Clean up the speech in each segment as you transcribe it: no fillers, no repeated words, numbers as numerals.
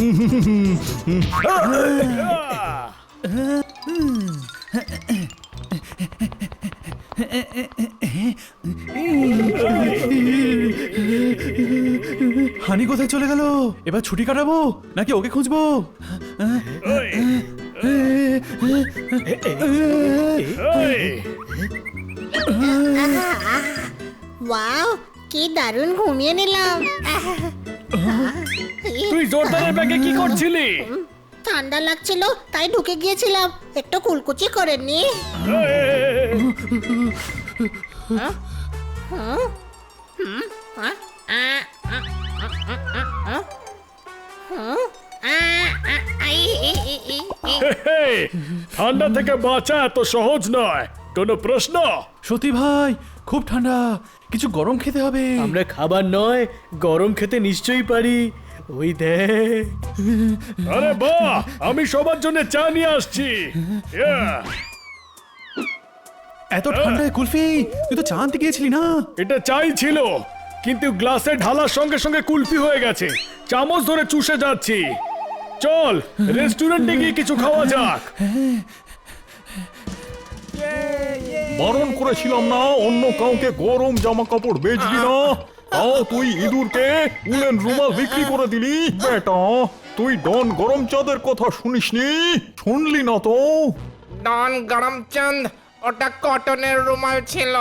হানি কোথায় চলে গেল? এবার ছুটি কাটাবো নাকি ওকে খুঁজবো? ওয়াও, কি দারুণ ঘুমিয়ে নিলাম। তুই জোরদারের ব্যাগে কি করছিলি? ঠান্ডা লাগছিল তাই ঢুকে গিয়েছিলাম, একটু কুলকুচি করে নি। ঠান্ডা থেকে বাঁচা এত সহজ নয়, কোনো প্রশ্ন? সত্যি ভাই খুব ঠান্ডা, কিছু গরম খেতে হবে। আমরা খাবার নয় গরম খেতে নিশ্চয়ই পারি। ওই দেখ। আরে বাহ, আমি সবার জন্য চা নিয়ে আসছি। এত ঠান্ডায় কুলফি, তুই তো চা আনতে গিয়েছিলি না? এটা চাই ছিল, কিন্তু গ্লাসে ঢালার সঙ্গে সঙ্গে কুলফি হয়ে গেছে, চামচ ধরে চুষে যাচ্ছি। চল রেস্টুরেন্টে গিয়ে কিছু খাওয়া যাক। বারণ করেছিলাম না অন্য কাউকে গরম জামা কাপড় বেচবি না, তাও তুই ইঁদুরকে উলেন রুমাল বিক্রি করে দিলি। বেটা তুই ডন গরম চাঁদের কথা শুনিসনি? শুনলি না তো? ডন গরমচন্দ ওটা কটনের রুমাল ছিল,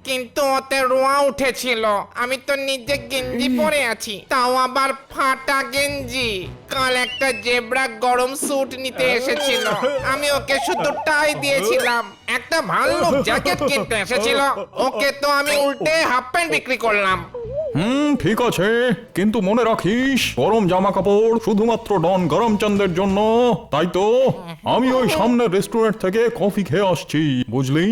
কিন্তু ওতে রোয়া উঠেছিল। আমি তো নিজে গেঞ্জি পরে আছি, তাও আবার ফাটা গেঞ্জি। কাল একটা জেব্রা গরম স্যুট নিতে এসেছিল, আমি ওকে শুধু টাই দিয়েছিলাম। একটা ভাল্লুক জ্যাকেট কিনতে এসেছিল, ওকে তো আমি উল্টে হাফ প্যান্ট বিক্রি করলাম। ঠিক আছে, কিন্তু মনে রাখিস গরম জামা কাপড় শুধুমাত্র ডন গরমচন্দের জন্য। তাই তো আমি ওই সামনের রেস্টুরেন্ট থেকে কফি খেয়ে আসছি, বুঝলি?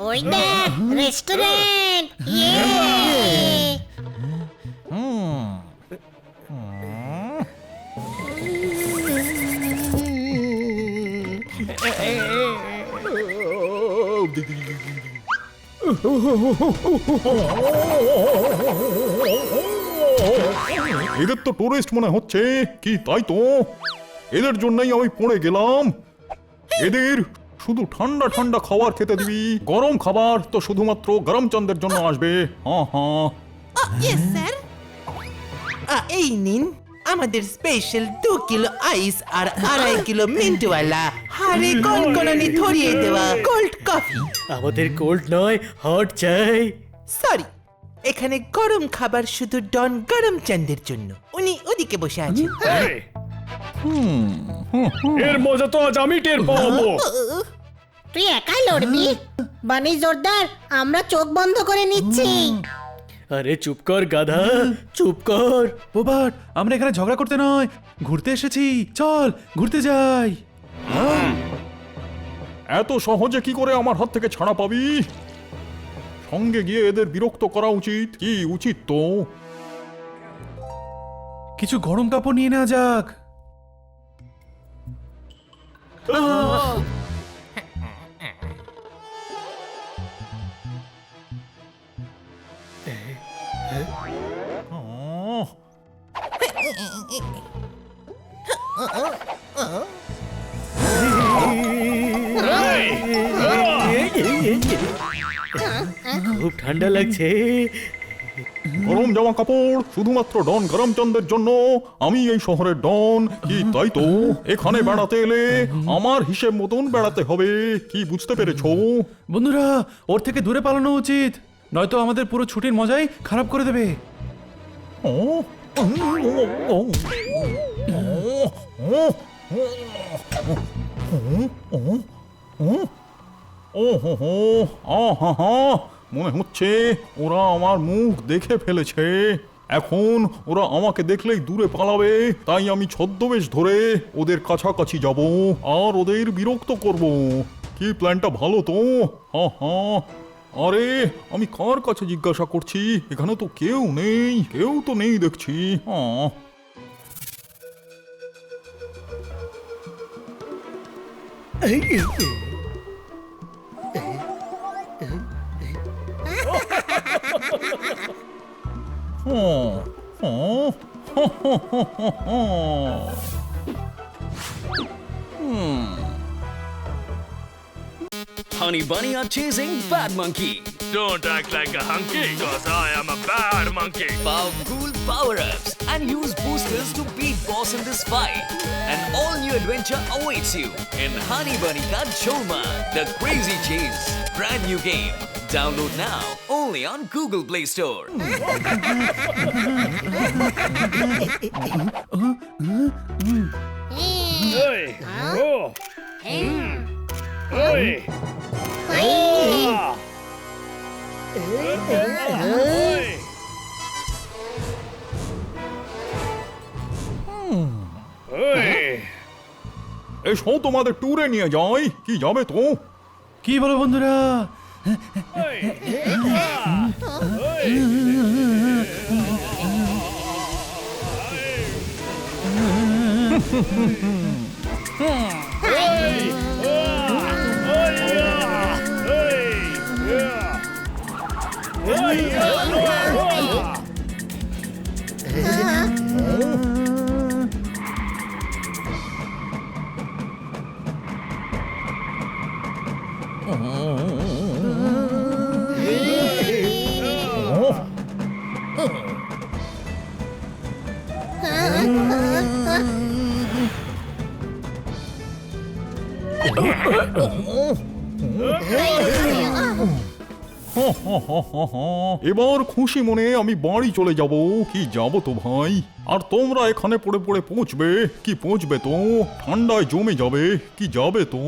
ওই দেখ রেস্টুরেন্ট। এদের তো টুরিস্ট মনে হচ্ছে কি, তাই তো এদের জন্যই আমি পড়ে গেলাম। এদের শুধু ঠান্ডা ঠান্ডা খাবার খেতে দিবি, গরম খাবার তো শুধুমাত্র গরমচন্দের জন্য আসবে। হ্যাঁ হ্যাঁ। Yes sir. এই নিন আমাদের স্পেশাল 2 কিলো আইস আর 2.5 কিলো মিন্টওয়ালা হাড়ে কনকনানি ধরিয়ে দেওয়া কোল্ড কফি। আমাদের কোল্ড নয় হট চাই। সরি, এখানে গরম খাবার শুধু ডন গরমচন্দের জন্য, উনি ওদিকে বসে আছেন। এর মজা তো আজ আমি টের পাবো। তুই একাই লড়বি? বানি জোরদার, আমরা চোখ বন্ধ করে নিচ্ছি। আরে চুপ কর গাধা, চুপ কর। বোবাট, আমরা এখানে ঝগড়া করতে নয়, ঘুরতে এসেছি। চল ঘুরতে যাই। এত সহজে কি করে আমার হাত থেকে ছাড়া পাবি? সঙ্গে গিয়ে এদের বিরক্ত করা উচিত। কি উচিত তো? কিছু গরম কাপড় নিয়ে নেওয়া যাক। খুব ঠান্ডা লাগছে। গরম জামা কাপড় শুধুমাত্র ডন গরমচন্দের জন্য। আমি এই শহরের ডন, কি তাই তো এখানে বেড়াতে এলে আমার হিসেব মতন বেড়াতে হবে। কি বুঝতে পেরেছো? বন্ধুরা, ওর থেকে দূরে পালানো উচিত, নয়তো আমাদের পুরো ছুটির মজাই খারাপ করে দেবে। মনে হচ্ছে ওরা আমার মুখ দেখে ফেলেছে। এখন ওরা আমাকে দেখলেই দূরে পালাবে, তাই আমি ছদ্মবেশ ধরে ওদের কাছাকাছি যাব আর ওদের বিরক্ত করব। কি প্ল্যানটা ভালো তো? আরে আমি কার কাছে জিজ্ঞাসা করছি? এখানে তো কেউ নেই, কেউ তো নেই দেখছি। Honey Bunny are chasing Bad Monkey. Don't act like a hunky, cause I am a bad monkey. Found cool power-ups and use boosters to beat boss in this fight. An all-new adventure awaits you in Honey Bunny Ka Choma, The Crazy Chase. Brand new game. Download now only on Google Play Store. Hey! Oh! Hey! Ah! Hey! Hey! এসো তোমাদের ট্যুরে নিয়ে যাই, কি যাবে তো? কি বলো বন্ধুরা? এবার খুশি মনে আমি বাড়ি চলে যাব। কি যাব তো ভাই, আর তোমরা এখানে পড়ে পড়ে পৌঁছবে, কি পৌঁছবে তো, ঠান্ডায় জমে যাবে, কি যাবে তো।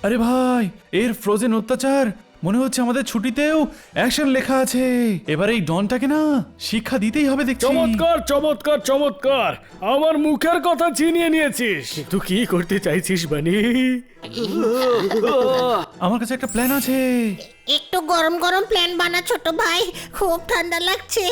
আরে ভাই, এর ফ্রোজেন অত্যাচার মনে হচ্ছে আমাদের ছুটিতেও অ্যাকশন লেখা আছে। এবার এই ডনটাকে না শিক্ষা দিতেই হবে দেখছি। চমৎকার চমৎকার চমৎকার, আমার মুখের কথা ছিনিয়ে নিয়েছিস। কিন্তু কি করতে চাইছিস বানি? আমার কাছে একটা প্ল্যান আছে। একটু গরম গরম প্ল্যান বানা ছোট ভাই, খুব ঠান্ডা লাগছে।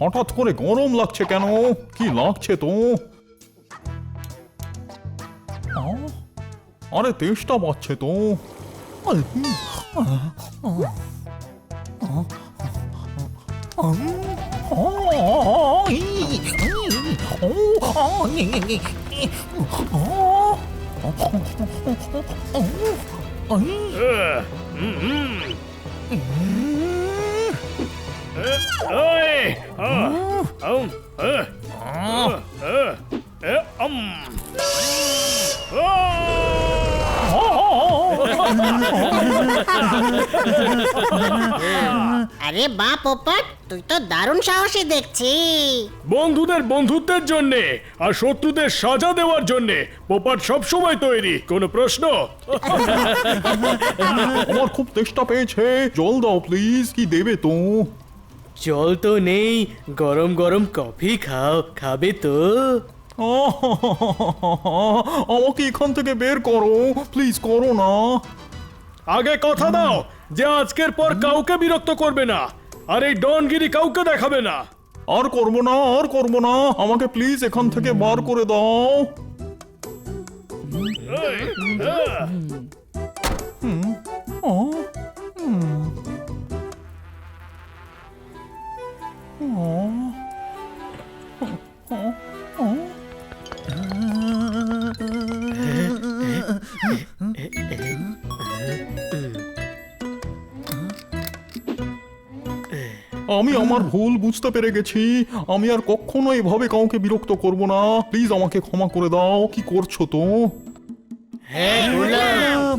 হঠাৎ করে গরম লাগছে কেন? কি লাগছে তো? আরে তেষ্টা পাচ্ছে তো। আরে বাহ পোপট, তুই তো দারুণ সাহসী দেখছি। বন্ধুদের বন্ধুত্বের জন্যে আর শত্রুদের সাজা দেওয়ার জন্যে পোপাট সবসময় তৈরি। কোনো প্রশ্ন? আমার খুব তেষ্টা পেয়েছে, জল দাও প্লিজ। কি দেবে তো? জল তো নেই, গরম গরম কফি খাও, খাবে তো? আমাকে এখান থেকে বের করো প্লিজ, করো না। আগে কথা দাও যে আজকের পর কাউকে বিরক্ত করবে না, আর এই ডনগিরি কাউকে দেখাবে না। আর করবো না, আর করবো না, আমাকে প্লিজ এখান থেকে বার করে দাও। আমি আমার ভুল বুঝতে পেরে গেছি। আমি আর কখনো এভাবে কাউকে বিরক্ত করব না। প্লিজ আমাকে ক্ষমা করে দাও। কি করছো তো? হ্যাঁ করলাম।